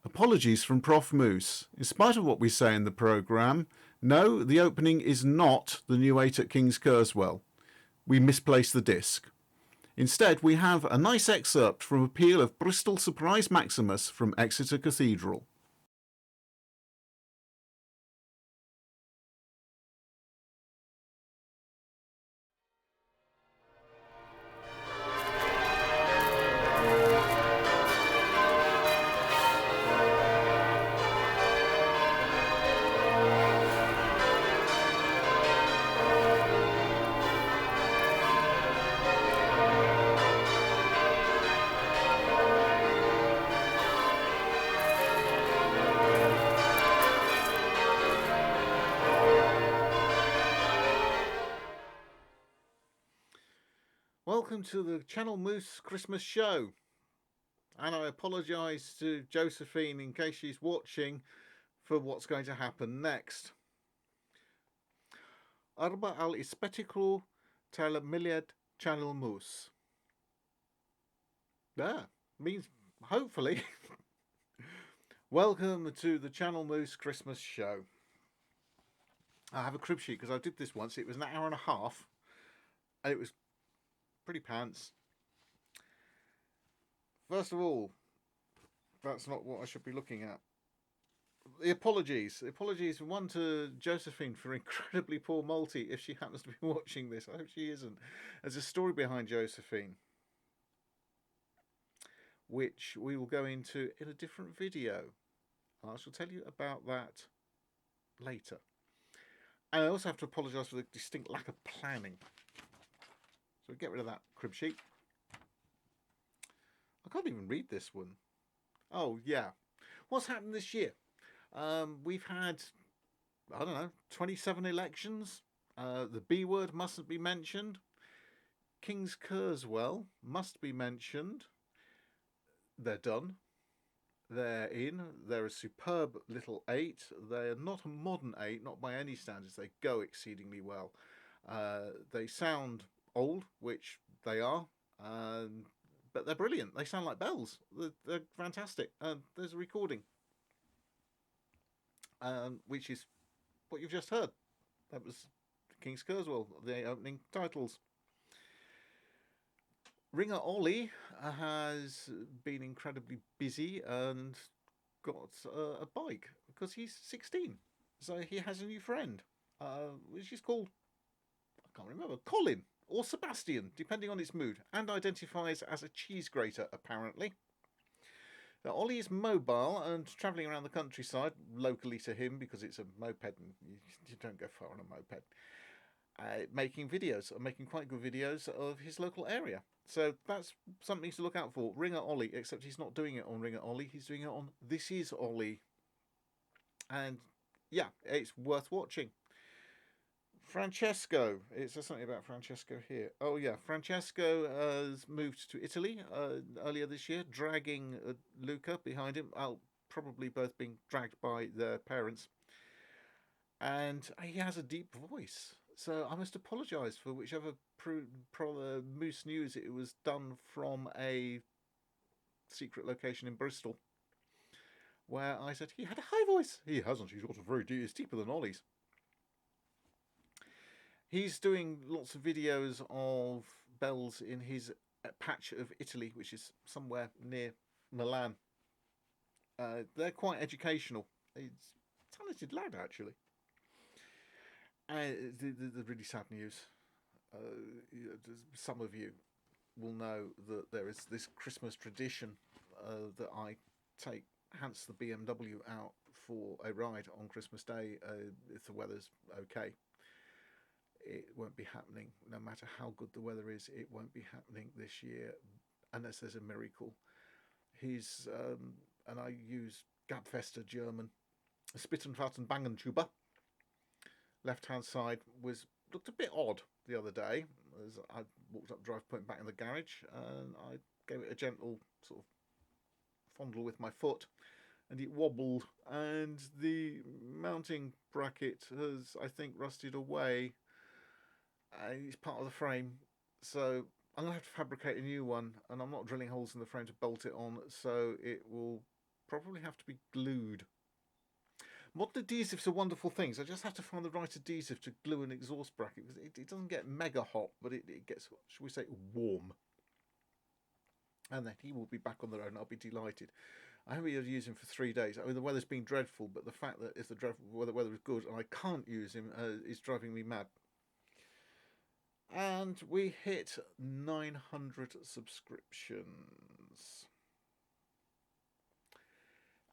Apologies from Prof Moose. In spite of what we say in the programme, no, the opening is not the new 8 at King's Kerswell. We misplaced the disc. Instead, we have a nice excerpt from a peal of Bristol Surprise Maximus from Exeter Cathedral. Welcome to the Channel Moose Christmas show. And I apologise to Josephine in case she's watching for what's going to happen next. Arba al ispecticlo tal miliad Channel Moose. There, means hopefully. Welcome to the Channel Moose Christmas show. I have a crib sheet because I did this once. It was an hour and a half. And it was pretty pants. First of all, that's not what I should be looking at. The apologies. Apologies, one to Josephine for incredibly poor multi if she happens to be watching this. I hope she isn't. There's a story behind Josephine, which we will go into in a different video. I shall tell you about that later. And I also have to apologise for the distinct lack of planning. So get rid of that crib sheet. I can't even read this one. Oh, yeah. What's happened this year? We've had, I don't know, 27 elections. The B word mustn't be mentioned. King's Kerswell must be mentioned. They're done. They're in. They're a superb little 8. They're not a modern 8, not by any standards. They go exceedingly well. They sound old, which they are, but they're brilliant. They sound like bells. They're fantastic. There's a recording, which is what you've just heard. That was King's Kerswell, the opening titles. Ringer Ollie has been incredibly busy and got a bike because he's 16. So he has a new friend, which is called, I can't remember, Colin or Sebastian, depending on its mood, and identifies as a cheese grater, apparently. Now, Ollie is mobile and travelling around the countryside, locally to him, because it's a moped and you don't go far on a moped, making videos, making quite good videos of his local area. So that's something to look out for. Ringer Ollie, except he's not doing it on Ringer Ollie, he's doing it on This Is Ollie. And yeah, it's worth watching. Francesco, it says something about Francesco here. Oh yeah, Francesco has moved to Italy earlier this year, dragging Luca behind him. Probably both being dragged by their parents. And he has a deep voice. So I must apologise for whichever Moose News it was done from a secret location in Bristol, where I said he had a high voice. He hasn't. He's got a very deep. It's deeper than Ollie's. He's doing lots of videos of bells in his patch of Italy, which is somewhere near Milan. They're quite educational. He's a talented lad, actually. The really sad news. Some of you will know that there is this Christmas tradition that I take Hans the BMW out for a ride on Christmas Day if the weather's okay. It won't be happening. No matter how good the weather is, it won't be happening this year unless there's a miracle. He's and I use Gabfester German, Spittenfat and Bangentuber. Left-hand side looked a bit odd the other day as I walked up drive point back in the garage, and I gave it a gentle sort of fondle with my foot, and it wobbled, and the mounting bracket has, I think, rusted away. It's part of the frame, so I'm going to have to fabricate a new one, and I'm not drilling holes in the frame to bolt it on, so it will probably have to be glued. Modern adhesives are wonderful things. I just have to find the right adhesive to glue an exhaust bracket because it doesn't get mega hot, but it gets, shall we say, warm. And then he will be back on the road, and I'll be delighted. I haven't been able to use him for 3 days. I mean, the weather's been dreadful, but the fact that if the weather is good and I can't use him is driving me mad. And we hit 900 subscriptions.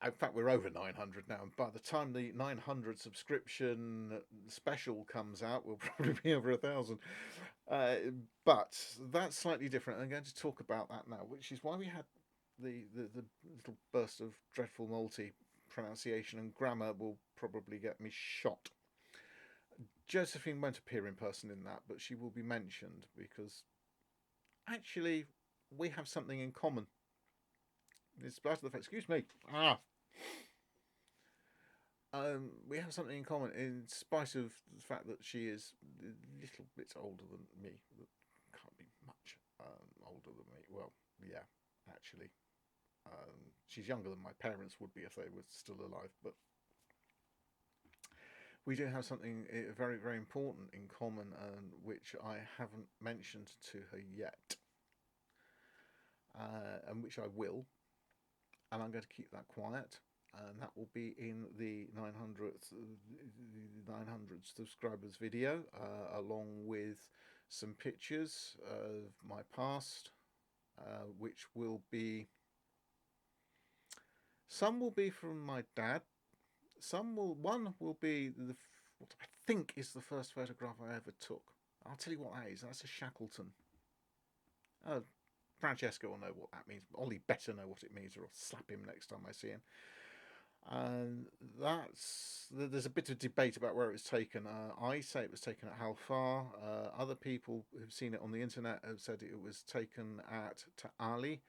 In fact, we're over 900 now. And by the time the 900 subscription special comes out, we'll probably be over 1,000. But that's slightly different. I'm going to talk about that now, which is why we had the little burst of dreadful multi pronunciation, and grammar will probably get me shot. Josephine won't appear in person in that, but she will be mentioned because actually we have something in common. In spite of the fact, excuse me, we have something in common in spite of the fact that she is little bits older than me. Can't be much older than me. Well, yeah, actually. She's younger than my parents would be if they were still alive, but we do have something very, very important in common, which I haven't mentioned to her yet, and which I will, and I'm going to keep that quiet, and that will be in the 900 subscribers video, along with some pictures of my past, which will be, some will be from my dad. One will be what I think is the first photograph I ever took. I'll tell you what that is. That's a Shackleton. Francesco will know what that means. Ollie better know what it means, or I'll slap him next time I see him. And there's a bit of debate about where it was taken. I say it was taken at Hal Far. Other people who've seen it on the internet have said it was taken at Ta'ali.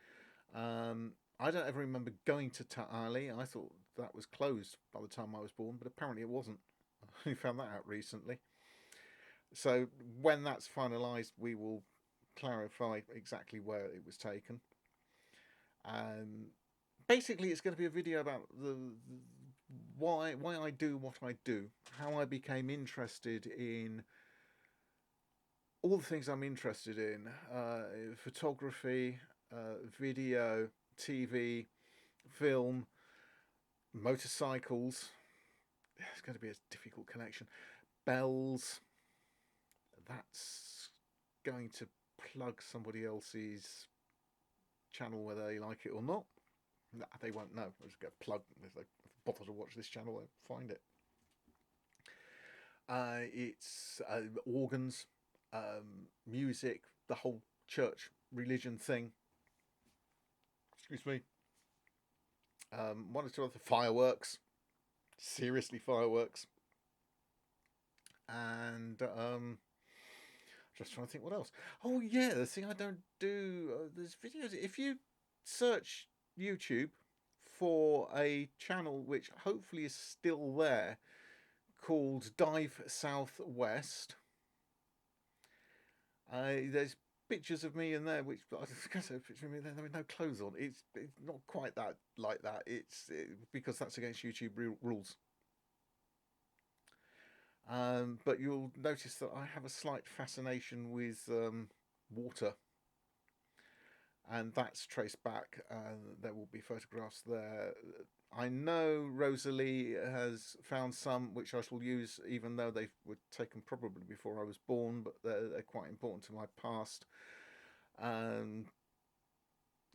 I don't ever remember going to Ta'ali. I thought that was closed by the time I was born, but apparently it wasn't. I found that out recently. So when that's finalised, we will clarify exactly where it was taken. Basically, it's going to be a video about why I do what I do, how I became interested in all the things I'm interested in: photography, video, TV, film, motorcycles. It's going to be a difficult connection. Bells. That's going to plug somebody else's channel whether they like it or not. They won't know. I'll just get a plug. If they bother to watch this channel, they'll find it. It's organs, music, the whole church religion thing. Excuse me. One or two other fireworks. Seriously, fireworks. And just trying to think what else. Oh yeah, the thing I don't do. There's videos. If you search YouTube for a channel which hopefully is still there, called Dive Southwest, there's pictures of me in there, which I was going to say a picture of me there with no clothes on. It's not quite that like that. It's because that's against YouTube rules. But you'll notice that I have a slight fascination with water, and that's traced back. There will be photographs there. I know Rosalie has found some which I shall use, even though they were taken probably before I was born, but they're quite important to my past.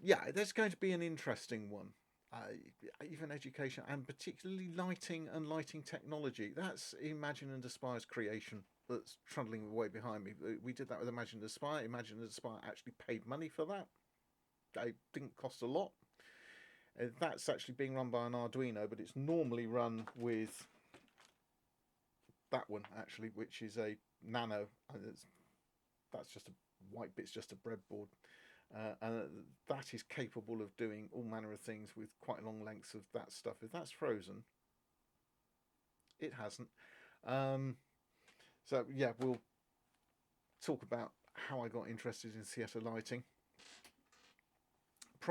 Yeah, there's going to be an interesting one. Even education, and particularly lighting and lighting technology. That's Imagine and Aspire's creation that's trundling away behind me. We did that with Imagine and Aspire. Imagine and Aspire actually paid money for that. It didn't cost a lot. That's actually being run by an Arduino, but it's normally run with that one, actually, which is a Nano. That's just a white bit's just a breadboard. And that is capable of doing all manner of things with quite long lengths of that stuff. If that's frozen, it hasn't. So yeah, we'll talk about how I got interested in theatre lighting.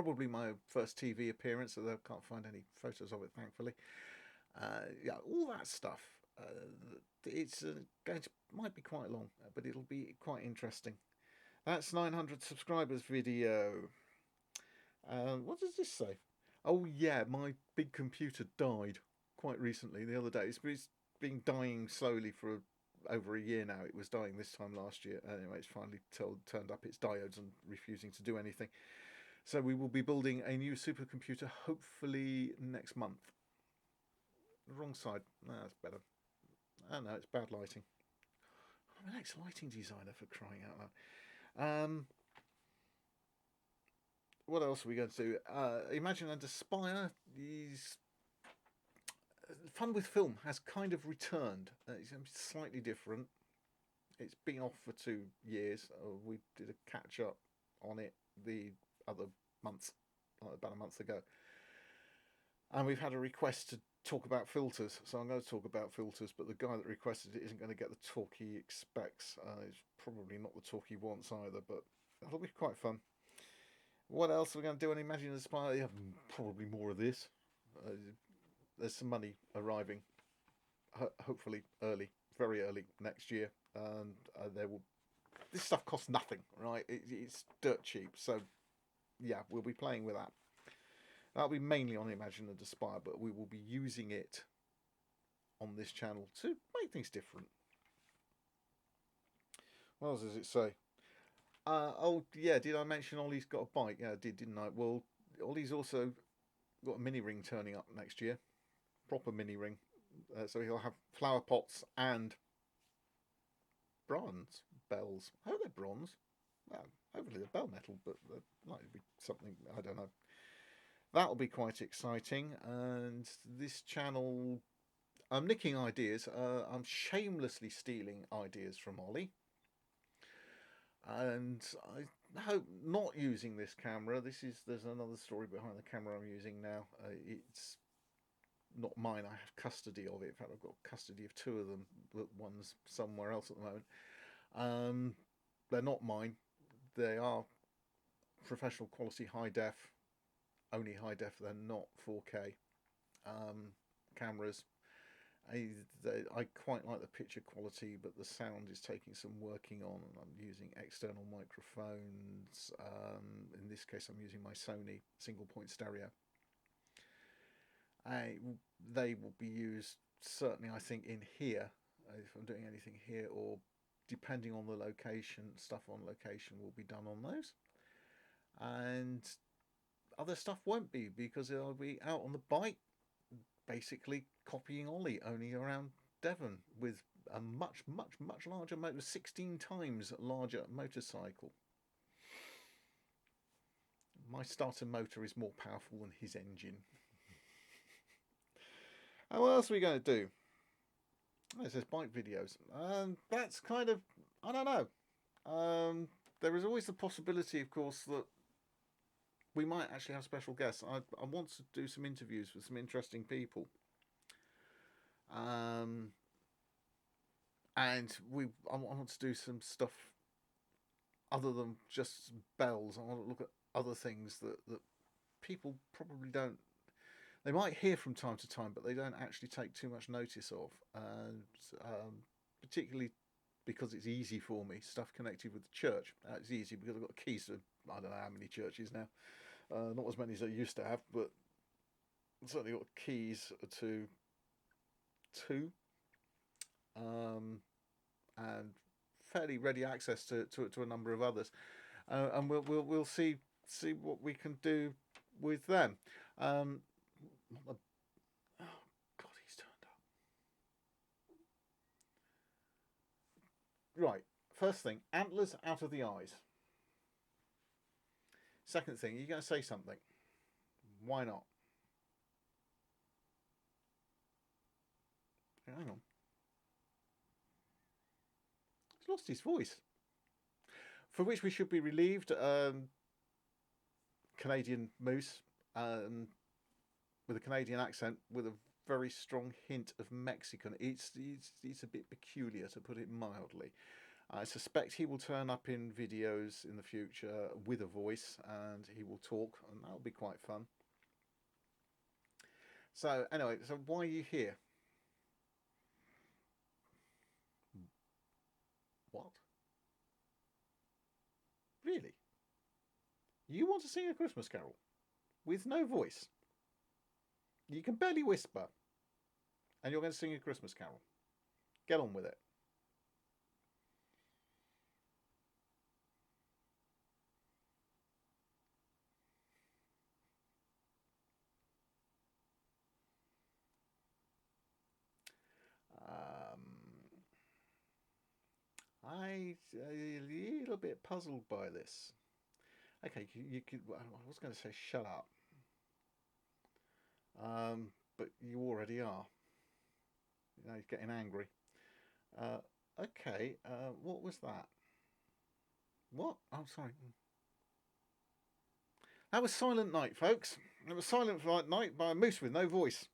probably my first TV appearance, although I can't find any photos of it, thankfully. Yeah, all that stuff. It's going to might be quite long, but it'll be quite interesting. That's 900 subscribers video. What does this say? Oh yeah, my big computer died quite recently. The other day, it's been dying slowly for over a year now. It was dying this time last year. Anyway, it's finally turned up its diodes and refusing to do anything. So we will be building a new supercomputer hopefully next month. Wrong side. No, that's better. Oh no, it's bad lighting. I'm an ex-lighting designer, for crying out loud. What else are we going to do? Imagine and Aspire. These Fun with Film has kind of returned. It's slightly different. It's been off for 2 years. We did a catch up on it the other month, about a month ago. And we've had a request to talk about filters, so I'm going to talk about filters, but the guy that requested it isn't going to get the talk he expects. It's probably not the talk he wants either, but that'll be quite fun. What else are we going to do on Imagine and Aspire? Yeah, probably more of this. There's some money arriving, hopefully very early next year, and there will. This stuff costs nothing, right? It's dirt cheap, so yeah, we'll be playing with that. That'll be mainly on Imagine and Aspire, but we will be using it on this channel to make things different. What else does it say? Oh yeah, did I mention Ollie's got a bike? Yeah, I did, didn't I? Well, Ollie's also got a mini ring turning up next year, proper mini ring. So he'll have flower pots and bronze bells. I hope they're bronze. Well, hopefully they're bell metal, but they're likely to be something, I don't know. That'll be quite exciting. And this channel, I'm nicking ideas. I'm shamelessly stealing ideas from Ollie. And I hope not using this camera. There's another story behind the camera I'm using now. It's not mine. I have custody of it. In fact, I've got custody of 2 of them, but one's somewhere else at the moment. They're not mine. They are professional quality high def, only high def. They're not 4K cameras. I quite like the picture quality, but the sound is taking some working on, and I'm using external microphones. In this case, I'm using my Sony single point stereo. They will be used certainly, I think, in here, if I'm doing anything here, or depending on the location, stuff on location will be done on those. And other stuff won't be, because I'll be out on the bike, basically copying Ollie, only around Devon, with a much larger motor, 16 times larger motorcycle. My starter motor is more powerful than his engine. And what else are we going to do? It says bike videos. That's kind of, I don't know. There is always the possibility, of course, that we might actually have special guests. I want to do some interviews with some interesting people. And I want to do some stuff other than just bells. I want to look at other things that people probably don't. They might hear from time to time, but they don't actually take too much notice of. And particularly because it's easy for me, stuff connected with the church. It's easy because I've got keys to, I don't know how many churches now. Not as many as I used to have, but I've certainly got keys to 2. And fairly ready access to a number of others. And we'll see what we can do with them. Oh God, he's turned up. Right, first thing, antlers out of the eyes. Second thing, you're going to say something. Why not? Hang on. He's lost his voice. For which we should be relieved. Canadian moose, with a Canadian accent, with a very strong hint of Mexican. It's a bit peculiar, to put it mildly. I suspect he will turn up in videos in the future with a voice, and he will talk, and that'll be quite fun. So anyway, so why are you here? What? Really? You want to sing a Christmas carol with no voice? You can barely whisper, and you're going to sing a Christmas carol. Get on with it. Um, I'm a little bit puzzled by this. Okay, you could. I was going to say shut up, but you already are. You know, he's getting angry. Uh, okay, what was that? What? I'm sorry. That was Silent Night, folks. It was Silent Night by a moose with no voice.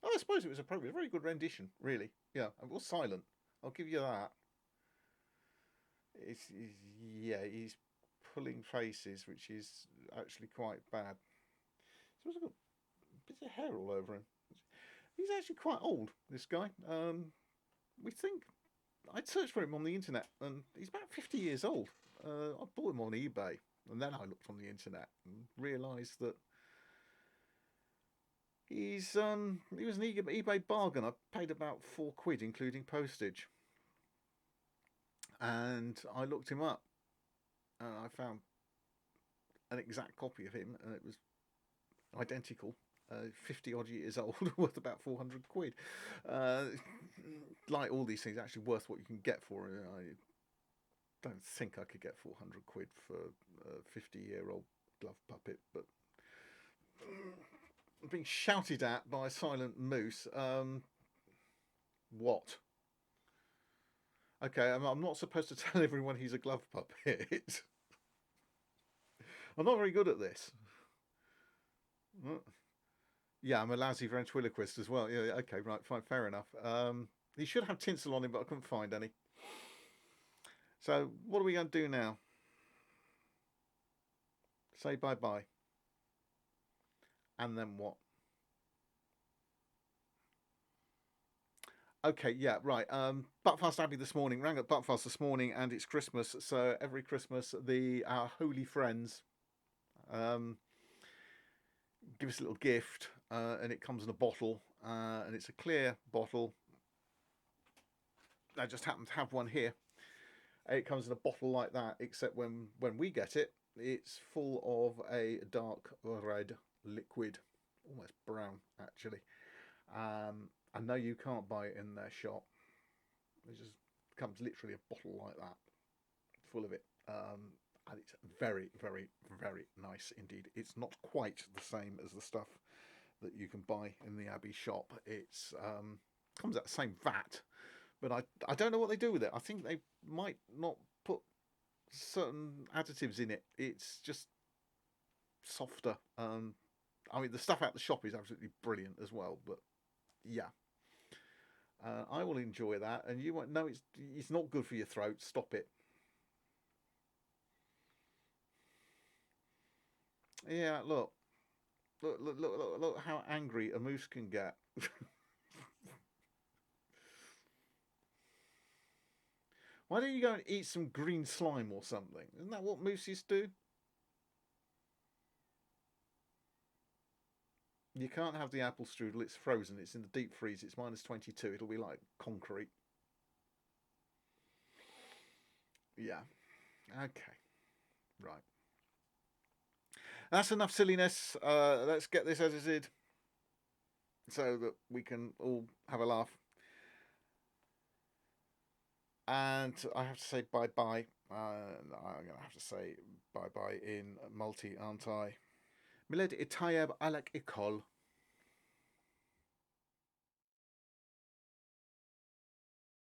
Oh, I suppose it was appropriate. A very good rendition, really. Yeah, it was silent. I'll give you that. Yeah, he's pulling faces, which is actually quite bad. He's also got bits of hair all over him. He's actually quite old, this guy. We think I'd searched for him on the internet, and he's about 50 years old. I bought him on eBay, and then I looked on the internet and realised that he was an eBay bargain. I paid about £4, including postage, and I looked him up, and I found an exact copy of him, and it was identical. 50 odd years old, worth about £400. Like all these things, actually worth what you can get for it. I don't think I could get £400 for a 50-year-old glove puppet, but being shouted at by a silent moose. What? Okay, I'm not supposed to tell everyone he's a glove puppet. I'm not very good at this. Yeah, I'm a lousy ventriloquist as well. Yeah, okay, right, fine, fair enough. He should have tinsel on him, but I couldn't find any. So, what are we going to do now? Say bye-bye. And then what? Okay, yeah, right. Buckfast Abbey this morning, rang at Buckfast this morning, and it's Christmas. So every Christmas, our holy friends give us a little gift, and it comes in a bottle, and it's a clear bottle. I just happen to have one here. It comes in a bottle like that, except when we get it, it's full of a dark red liquid, almost brown actually. I know you can't buy it in their shop. It just comes literally a bottle like that, full of it. And it's very, very, very nice indeed. It's not quite the same as the stuff that you can buy in the Abbey shop. It's comes out the same vat, but I don't know what they do with it. I think they might not put certain additives in it. It's just softer. I mean, the stuff out the shop is absolutely brilliant as well. But yeah, I will enjoy that, and you won't. No, it's not good for your throat. Stop it. Yeah, look how angry a moose can get. Why don't you go and eat some green slime or something? Isn't that what mooses do? You can't have the apple strudel. It's frozen. It's in the deep freeze. It's -22. It'll be like concrete. Yeah. Okay. Right. That's enough silliness. Let's get this edited so that we can all have a laugh. And I have to say bye bye. I'm going to have to say bye bye in multi, aren't I? Miled itayeb alak ikol.